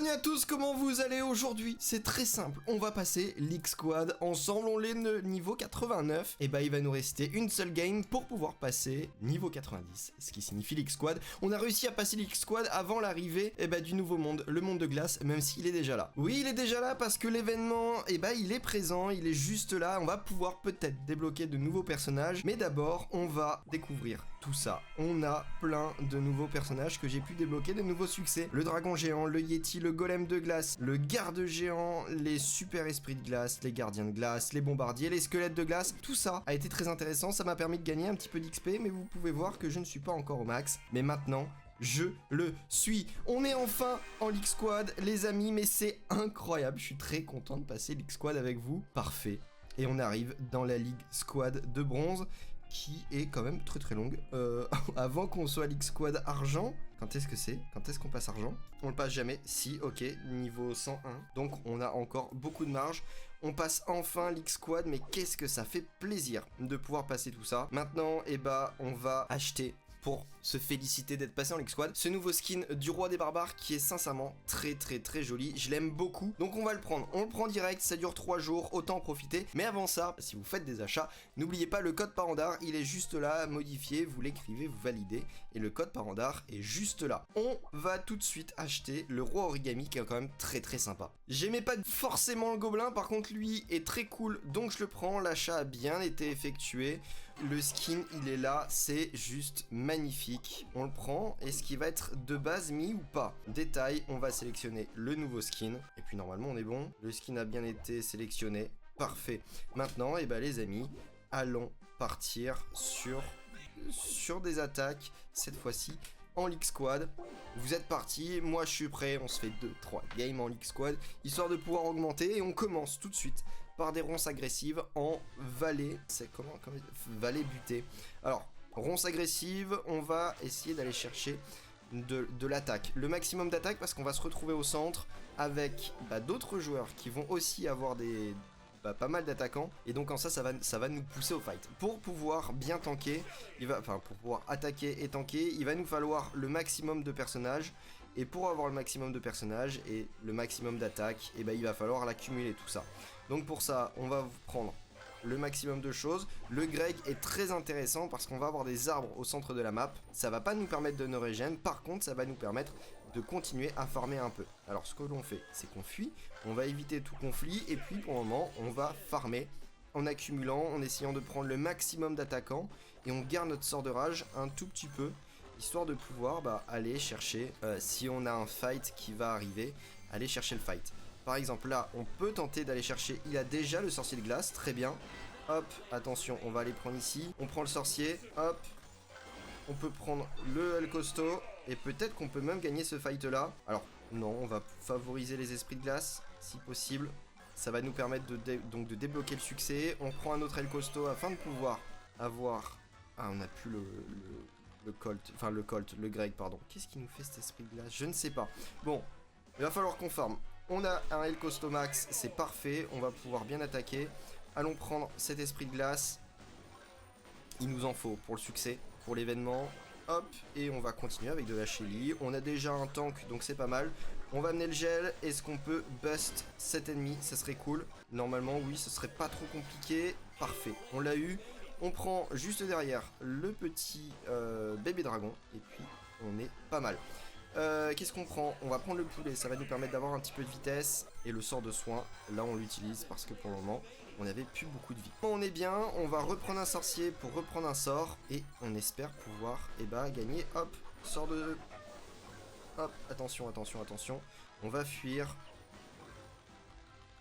Bienvenue à tous, comment vous allez aujourd'hui? C'est très simple, on va passer l'X-Squad ensemble, on est niveau 89, et bah il va nous rester une seule game pour pouvoir passer niveau 90, ce qui signifie l'X-Squad. On a réussi à passer l'X-Squad avant l'arrivée du nouveau monde, le monde de glace, même s'il est déjà là. Oui, il est déjà là parce que l'événement, il est présent, il est juste là, on va pouvoir peut-être débloquer de nouveaux personnages, mais d'abord, on va découvrir tout ça. On a plein de nouveaux personnages que j'ai pu débloquer, de nouveaux succès. Le dragon géant, le Yeti, le golem de glace, le garde géant, les super esprits de glace, les gardiens de glace, les bombardiers, les squelettes de glace. Tout ça a été très intéressant, ça m'a permis de gagner un petit peu d'XP, mais vous pouvez voir que je ne suis pas encore au max. Mais maintenant, je le suis. On est enfin en X-Squad, les amis, mais c'est incroyable. Je suis très content de passer l'X-Squad avec vous. Parfait. Et on arrive dans la Ligue Squad de bronze, qui est quand même très longue. Avant qu'on soit à l'X-Squad argent, quand est-ce que c'est? Quand est-ce qu'on passe argent? On le passe jamais. Si, ok, niveau 101. Donc on a encore beaucoup de marge. On passe enfin l'X-Squad, mais qu'est-ce que ça fait plaisir de pouvoir passer tout ça. Maintenant, on va acheter pour se féliciter d'être passé en X-Squad ce nouveau skin du roi des barbares qui est sincèrement très joli, je l'aime beaucoup, donc on va le prendre, on le prend direct, ça dure 3 jours, autant en profiter, mais avant ça, si vous faites des achats, n'oubliez pas le code Parandar, il est juste là, modifié, vous l'écrivez, vous validez, et le code Parandar est juste là. On va tout de suite acheter le roi origami qui est quand même très sympa. J'aimais pas forcément le gobelin, par contre lui est très cool, donc je le prends, l'achat a bien été effectué, le skin il est là, c'est juste magnifique. On le prend, est-ce qu'il va être de base mis ou pas? Détail, on va sélectionner le nouveau skin, et puis normalement on est bon, le skin a bien été sélectionné, parfait. Maintenant, les amis, allons partir sur des attaques, cette fois-ci en X-Squad. Vous êtes partis, moi je suis prêt, on se fait 2-3 games en X-Squad, histoire de pouvoir augmenter, et on commence tout de suite par des ronces agressives en vallée, c'est comment vallée butée. Alors, ronce agressive, on va essayer d'aller chercher de l'attaque. Le maximum d'attaque parce qu'on va se retrouver au centre avec d'autres joueurs qui vont aussi avoir pas mal d'attaquants. Et donc en ça va nous pousser au fight. Pour pouvoir bien tanker, pour pouvoir attaquer et tanker, il va nous falloir le maximum de personnages. Et pour avoir le maximum de personnages et le maximum d'attaque, il va falloir l'accumuler tout ça. Donc pour ça, on va prendre le maximum de choses. Le Greg est très intéressant parce qu'on va avoir des arbres au centre de la map. Ça va pas nous permettre de nous régénérer, par contre ça va nous permettre de continuer à farmer un peu. Alors ce que l'on fait, c'est qu'on fuit, on va éviter tout conflit, et puis pour le moment on va farmer en accumulant, en essayant de prendre le maximum d'attaquants, et on garde notre sort de rage un tout petit peu, histoire de pouvoir aller chercher, si on a un fight qui va arriver, aller chercher le fight. Par exemple, là, on peut tenter d'aller chercher... Il a déjà le sorcier de glace, très bien. Hop, attention, on va aller prendre ici. On prend le sorcier, hop. On peut prendre le El Costo. Et peut-être qu'on peut même gagner ce fight-là. Alors, non, on va favoriser les esprits de glace, si possible. Ça va nous permettre donc de débloquer le succès. On prend un autre El Costo afin de pouvoir avoir... Ah, on n'a plus le Colt. Enfin, le Greg, pardon. Qu'est-ce qui nous fait cet esprit de glace? Je ne sais pas. Bon, il va falloir qu'on farme. On a un El Costo max, c'est parfait, on va pouvoir bien attaquer. Allons prendre cet esprit de glace. Il nous en faut pour le succès, pour l'événement. Hop, et on va continuer avec de la Shelly. On a déjà un tank, donc c'est pas mal. On va amener le gel. Est-ce qu'on peut bust cet ennemi? Ça serait cool. Normalement, oui, ce serait pas trop compliqué. Parfait, on l'a eu. On prend juste derrière le petit bébé dragon. Et puis, on est pas mal. Qu'est-ce qu'on prend? On va prendre le poulet, ça va nous permettre d'avoir un petit peu de vitesse. Et le sort de soin, là on l'utilise parce que pour le moment on n'avait plus beaucoup de vie. On est bien, on va reprendre un sorcier pour reprendre un sort. Et on espère pouvoir gagner. Hop, sort de... Hop, attention. On va fuir.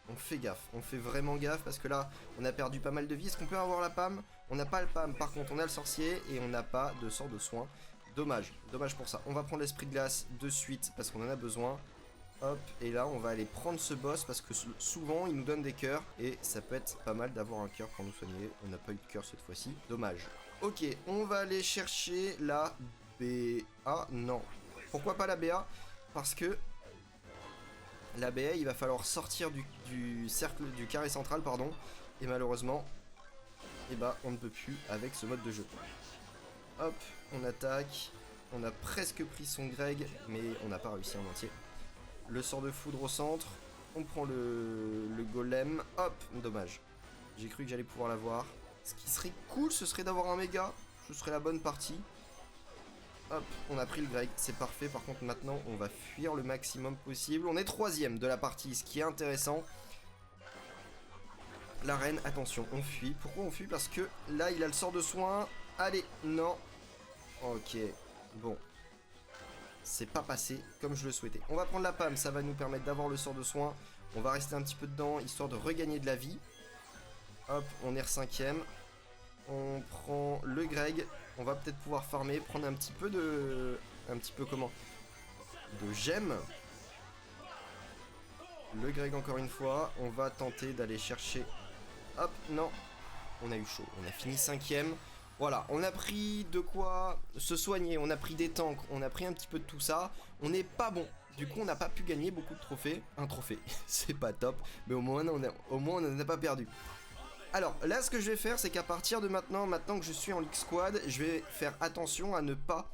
On fait gaffe, on fait vraiment gaffe parce que là on a perdu pas mal de vie. Est-ce qu'on peut avoir la PAM? On n'a pas le PAM, par contre on a le sorcier et on n'a pas de sort de soin. Dommage pour ça. On va prendre l'esprit de glace de suite parce qu'on en a besoin. Hop, et là on va aller prendre ce boss parce que souvent il nous donne des cœurs et ça peut être pas mal d'avoir un cœur pour nous soigner. On n'a pas eu de cœur cette fois-ci, dommage. Ok, on va aller chercher la BA. Non, pourquoi pas la BA? Parce que la BA il va falloir sortir du cercle, du carré central, pardon. Et malheureusement, on ne peut plus avec ce mode de jeu. Hop, on attaque. On a presque pris son Greg, mais on n'a pas réussi en entier. Le sort de foudre au centre. On prend le golem. Hop, dommage. J'ai cru que j'allais pouvoir l'avoir. Ce qui serait cool, ce serait d'avoir un méga. Ce serait la bonne partie. Hop, on a pris le grec, c'est parfait. Par contre, maintenant, on va fuir le maximum possible. On est 3ème de la partie, ce qui est intéressant. La reine, attention, on fuit. Pourquoi on fuit? Parce que là, il a le sort de soin. Allez, non. Ok, bon. C'est pas passé comme je le souhaitais. On va prendre la PAM, ça va nous permettre d'avoir le sort de soin. On va rester un petit peu dedans, histoire de regagner de la vie. Hop, on est 5ème. On prend le Greg. On va peut-être pouvoir farmer, prendre un petit peu de... Un petit peu comment? De gemmes. Le Greg encore une fois. On va tenter d'aller chercher... Hop, non. On a eu chaud. On a fini 5ème. Voilà, on a pris de quoi se soigner. On a pris des tanks. On a pris un petit peu de tout ça. On n'est pas bon. Du coup, on n'a pas pu gagner beaucoup de trophées. Un trophée, c'est pas top. Mais au moins, on n'en a pas perdu. Alors, là, ce que je vais faire, c'est qu'à partir de maintenant que je suis en League Squad, je vais faire attention à ne pas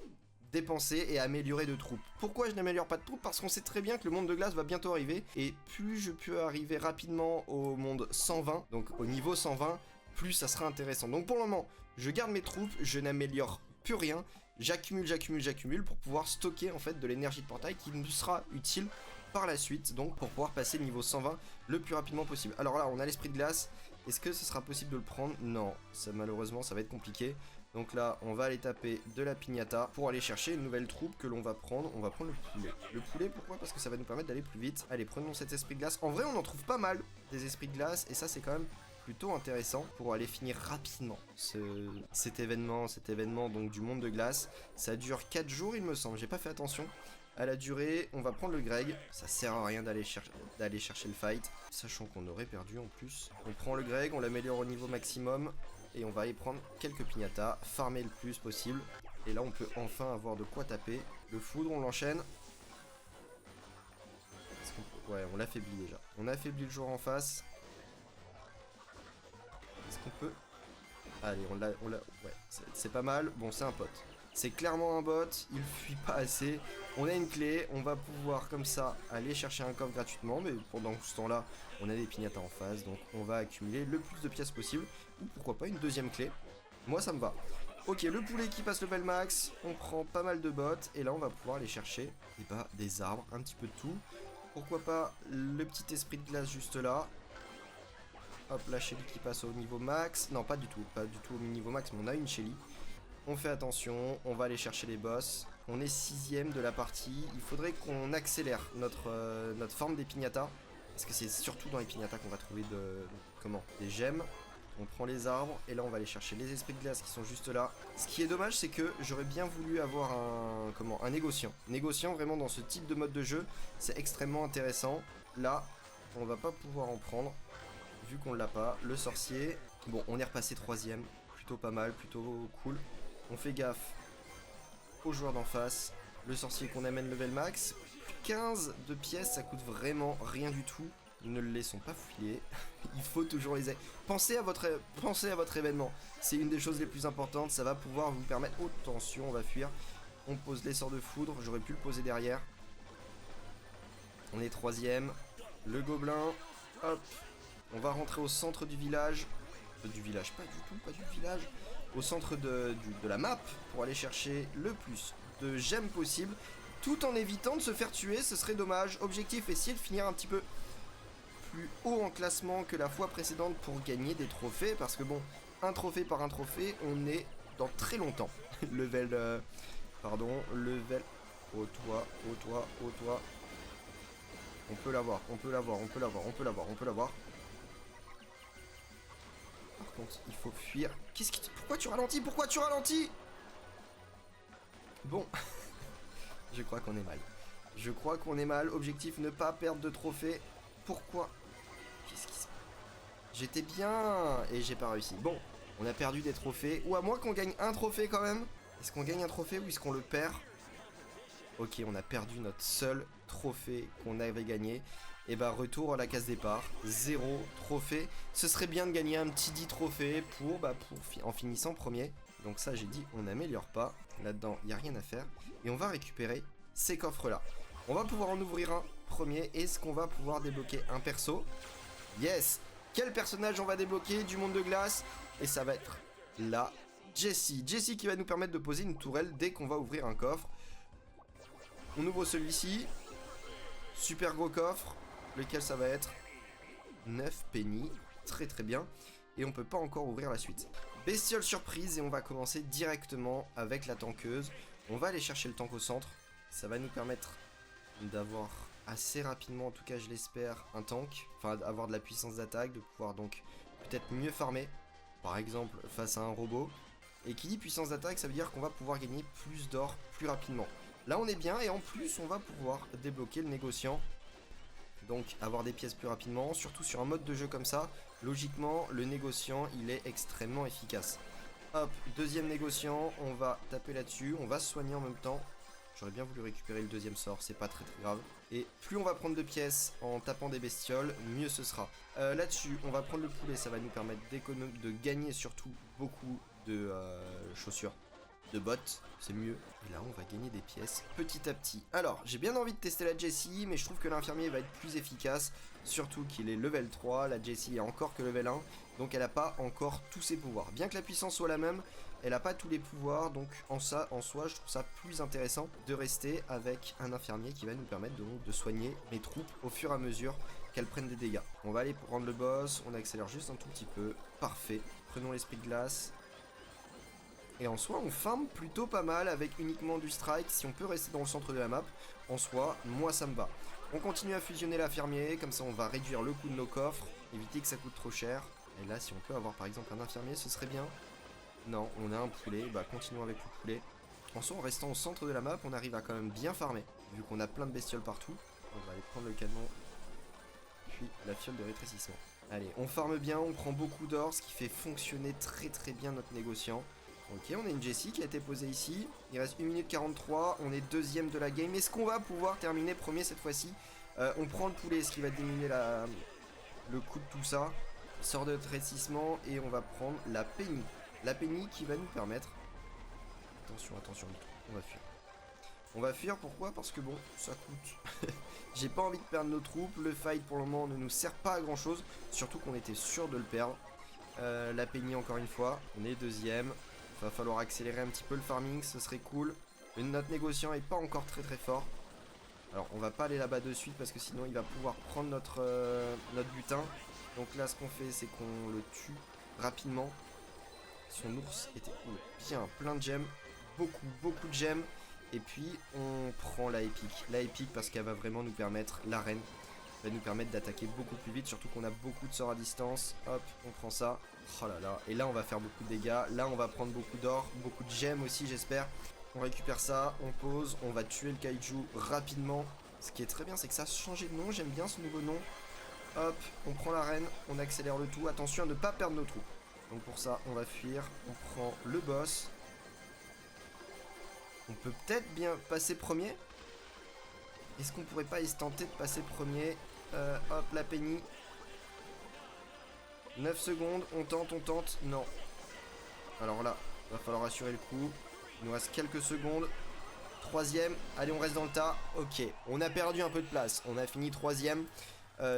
dépenser et améliorer de troupes. Pourquoi je n'améliore pas de troupes? Parce qu'on sait très bien que le monde de glace va bientôt arriver. Et plus je peux arriver rapidement au monde 120, donc au niveau 120, plus ça sera intéressant. Donc pour le moment, je garde mes troupes, je n'améliore plus rien. J'accumule pour pouvoir stocker en fait de l'énergie de portail qui nous sera utile par la suite, donc pour pouvoir passer le niveau 120 le plus rapidement possible. Alors là, on a l'esprit de glace. Est-ce que ce sera possible de le prendre? Non, ça, malheureusement, ça va être compliqué. Donc là, on va aller taper de la piñata pour aller chercher une nouvelle troupe que l'on va prendre. On va prendre le poulet. Le poulet, pourquoi? Parce que ça va nous permettre d'aller plus vite. Allez, prenons cet esprit de glace. En vrai, on en trouve pas mal des esprits de glace, et ça, c'est quand même plutôt intéressant pour aller finir rapidement cet événement donc du monde de glace. Ça dure 4 jours, il me semble. J'ai pas fait attention à la durée. On va prendre le Greg. Ça sert à rien d'aller chercher le fight, sachant qu'on aurait perdu en plus. On prend le Greg, on l'améliore au niveau maximum. Et on va aller prendre quelques piñatas, farmer le plus possible. Et là, on peut enfin avoir de quoi taper. Le foudre, on l'enchaîne. Ouais, on l'affaiblit déjà. On affaiblit le joueur en face. Est-ce qu'on peut... Allez, on l'a... Ouais, c'est pas mal. Bon, c'est un pote. C'est clairement un bot, il fuit pas assez. On a une clé, on va pouvoir comme ça aller chercher un coffre gratuitement. Mais pendant ce temps-là, on a des piñatas en face. Donc on va accumuler le plus de pièces possible. Ou pourquoi pas une deuxième clé. Moi ça me va. Ok, le poulet qui passe level max. On prend pas mal de bots. Et là on va pouvoir aller chercher des arbres, un petit peu de tout. Pourquoi pas le petit esprit de glace juste là. Hop, la Shelly qui passe au niveau max. Non, pas du tout au niveau max, mais on a une Shelly. On fait attention, on va aller chercher les boss. On est 6ème de la partie. Il faudrait qu'on accélère notre forme des piñatas. Parce que c'est surtout dans les piñatas qu'on va trouver des gemmes. On prend les arbres et là on va aller chercher les esprits de glace qui sont juste là. Ce qui est dommage, c'est que j'aurais bien voulu avoir un négociant. Négociant vraiment dans ce type de mode de jeu, c'est extrêmement intéressant. Là, on va pas pouvoir en prendre vu qu'on l'a pas. Le sorcier, bon, on est repassé 3ème. Plutôt pas mal, plutôt cool. On fait gaffe aux joueurs d'en face. Le sorcier qu'on amène level max. 15 de pièces, ça coûte vraiment rien du tout. Ne le laissons pas filer. Il faut toujours les... Pensez à votre événement. C'est une des choses les plus importantes. Ça va pouvoir vous permettre... Oh, attention, on va fuir. On pose les sorts de foudre. J'aurais pu le poser derrière. On est 3ème. Le gobelin. Hop. On va rentrer au centre du village. Du village, pas du tout, pas du village. Au centre de la map pour aller chercher le plus de gemmes possible, tout en évitant de se faire tuer. Ce serait dommage. Objectif, essayer de finir un petit peu plus haut en classement que la fois précédente pour gagner des trophées, parce que bon, un trophée par un trophée, on est dans très longtemps. Level au toit. On peut l'avoir. Par contre, il faut fuir. Pourquoi tu ralentis? Bon. Je crois qu'on est mal. Objectif, ne pas perdre de trophée. Pourquoi? Qu'est-ce qui se passe? J'étais bien et j'ai pas réussi. Bon, on a perdu des trophées. Ou à moins qu'on gagne un trophée quand même. Est-ce qu'on gagne un trophée ou est-ce qu'on le perd? Ok, on a perdu notre seul trophée qu'on avait gagné. Et bah retour à la case départ, 0 trophée. Ce serait bien de gagner un petit 10 trophées en finissant premier. Donc ça j'ai dit on n'améliore pas. Là-dedans il n'y a rien à faire. Et on va récupérer ces coffres là. On va pouvoir en ouvrir un premier. Est-ce qu'on va pouvoir débloquer un perso? Yes. Quel personnage on va débloquer du monde de glace? Et ça va être la Jessie. Jessie qui va nous permettre de poser une tourelle dès qu'on va ouvrir un coffre. On ouvre celui-ci. Super gros coffre. Lequel ça va être? 9 pennies. Très très bien. Et on peut pas encore ouvrir la suite. Bestiole surprise et on va commencer directement avec la tankeuse. On va aller chercher le tank au centre. Ça va nous permettre d'avoir assez rapidement, en tout cas je l'espère, un tank. Enfin avoir de la puissance d'attaque, de pouvoir donc peut-être mieux farmer. Par exemple face à un robot. Et qui dit puissance d'attaque, ça veut dire qu'on va pouvoir gagner plus d'or plus rapidement. Là on est bien et en plus on va pouvoir débloquer le négociant. Donc avoir des pièces plus rapidement, surtout sur un mode de jeu comme ça. Logiquement le négociant il est extrêmement efficace. Hop, deuxième négociant, on va taper là-dessus, on va se soigner en même temps. J'aurais bien voulu récupérer le deuxième sort, c'est pas très très grave. Et plus on va prendre de pièces en tapant des bestioles, mieux ce sera. Là-dessus, on va prendre le poulet, ça va nous permettre de gagner surtout beaucoup de chaussures. De bottes, c'est mieux. Et là, on va gagner des pièces petit à petit. Alors, j'ai bien envie de tester la Jessie, mais je trouve que l'infirmier va être plus efficace. Surtout qu'il est level 3, la Jessie est encore que level 1. Donc elle n'a pas encore tous ses pouvoirs. Bien que la puissance soit la même, elle n'a pas tous les pouvoirs. Donc en soi, je trouve ça plus intéressant de rester avec un infirmier qui va nous permettre de soigner mes troupes au fur et à mesure qu'elles prennent des dégâts. On va aller prendre le boss, on accélère juste un tout petit peu. Parfait. Prenons l'esprit de glace. Et en soi, on farm plutôt pas mal avec uniquement du strike. Si on peut rester dans le centre de la map, en soi, moi ça me va. On continue à fusionner l'infirmier, comme ça on va réduire le coût de nos coffres, éviter que ça coûte trop cher. Et là, si on peut avoir par exemple un infirmier, ce serait bien. Non, on a un poulet, bah continuons avec le poulet. En soi, en restant au centre de la map, on arrive à quand même bien farmer, vu qu'on a plein de bestioles partout. On va aller prendre le canon, puis la fiole de rétrécissement. Allez, on farme bien, on prend beaucoup d'or, ce qui fait fonctionner très très bien notre négociant. Ok, on a une Jessie qui a été posée ici. Il reste 1 minute 43, on est deuxième de la game. Est-ce qu'on va pouvoir terminer premier cette fois-ci? On prend le poulet, ce qui va diminuer le coût de tout ça. Sort de rétrécissement et on va prendre la penny. La penny qui va nous permettre... Attention, attention, on va fuir. On va fuir, pourquoi? Parce que bon, ça coûte. J'ai pas envie de perdre nos troupes. Le fight pour le moment ne nous sert pas à grand chose. Surtout qu'on était sûr de le perdre. La penny encore une fois, on est deuxième. Va falloir accélérer un petit peu le farming, ce serait cool. Mais notre négociant est pas encore très très fort. Alors on va pas aller là-bas de suite parce que sinon il va pouvoir prendre notre butin. Donc là ce qu'on fait c'est qu'on le tue rapidement. Son ours était bien plein de gemmes. Beaucoup de gemmes. Et puis on prend la épique. La épique parce qu'elle va vraiment nous permettre l'arène. Va nous permettre d'attaquer beaucoup plus vite, surtout qu'on a beaucoup de sorts à distance. Hop, on prend ça. Oh là là, et là on va faire beaucoup de dégâts. Là on va prendre beaucoup d'or, beaucoup de gemmes aussi j'espère. On récupère ça, on pose, on va tuer le kaiju rapidement. Ce qui est très bien c'est que ça a changé de nom, j'aime bien ce nouveau nom. Hop, on prend l'arène, on accélère le tout. Attention à ne pas perdre nos troupes. Donc pour ça on va fuir, on prend le boss. On peut peut-être bien passer premier. Est-ce qu'on pourrait pas tenter de passer premier? Hop, la penny. 9 secondes, on tente, non. Alors là, va falloir assurer le coup. Il nous reste quelques secondes. Troisième, allez on reste dans le tas. Ok, on a perdu un peu de place, on a fini troisième.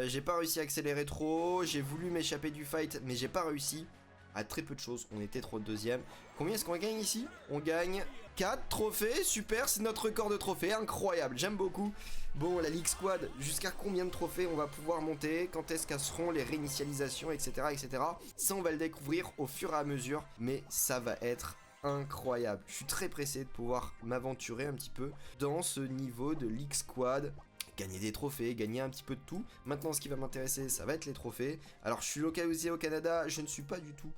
J'ai pas réussi à accélérer trop, j'ai voulu m'échapper du fight, mais j'ai pas réussi. À très peu de choses, on était trop deuxième. Combien est-ce qu'on gagne ici? On gagne 4 trophées, super, c'est notre record de trophées, incroyable, j'aime beaucoup. Bon, la League Squad, jusqu'à combien de trophées on va pouvoir monter? Quand est-ce qu'elles seront les réinitialisations, etc., etc. Ça, on va le découvrir au fur et à mesure, mais ça va être incroyable. Je suis très pressé de pouvoir m'aventurer un petit peu dans ce niveau de League Squad. Gagner des trophées, gagner un petit peu de tout. Maintenant, ce qui va m'intéresser, ça va être les trophées. Alors, je suis localisé au Canada, je ne suis pas du tout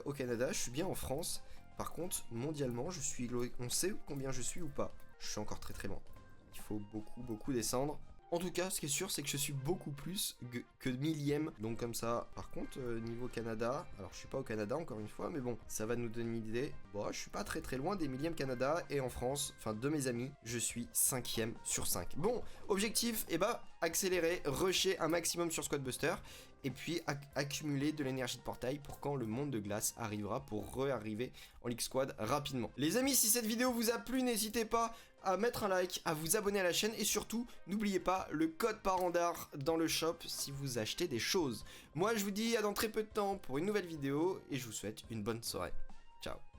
au Canada, je suis bien en France. Par contre, mondialement, on sait combien je suis ou pas. Je suis encore très très loin. Il faut beaucoup descendre. En tout cas, ce qui est sûr, c'est que je suis beaucoup plus que millième. Donc comme ça, par contre, niveau Canada, alors je suis pas au Canada encore une fois, mais bon, ça va nous donner une idée. Bon, je suis pas très loin des millièmes Canada, et en France, enfin de mes amis, je suis 5e sur 5. Bon, objectif, accélérer, rusher un maximum sur Squad Buster, et puis accumuler de l'énergie de portail pour quand le monde de glace arrivera pour re-arriver en League Squad rapidement. Les amis, si cette vidéo vous a plu, n'hésitez pas à mettre un like, à vous abonner à la chaîne et surtout, n'oubliez pas le code Parandard dans le shop si vous achetez des choses. Moi, je vous dis à dans très peu de temps pour une nouvelle vidéo et je vous souhaite une bonne soirée. Ciao.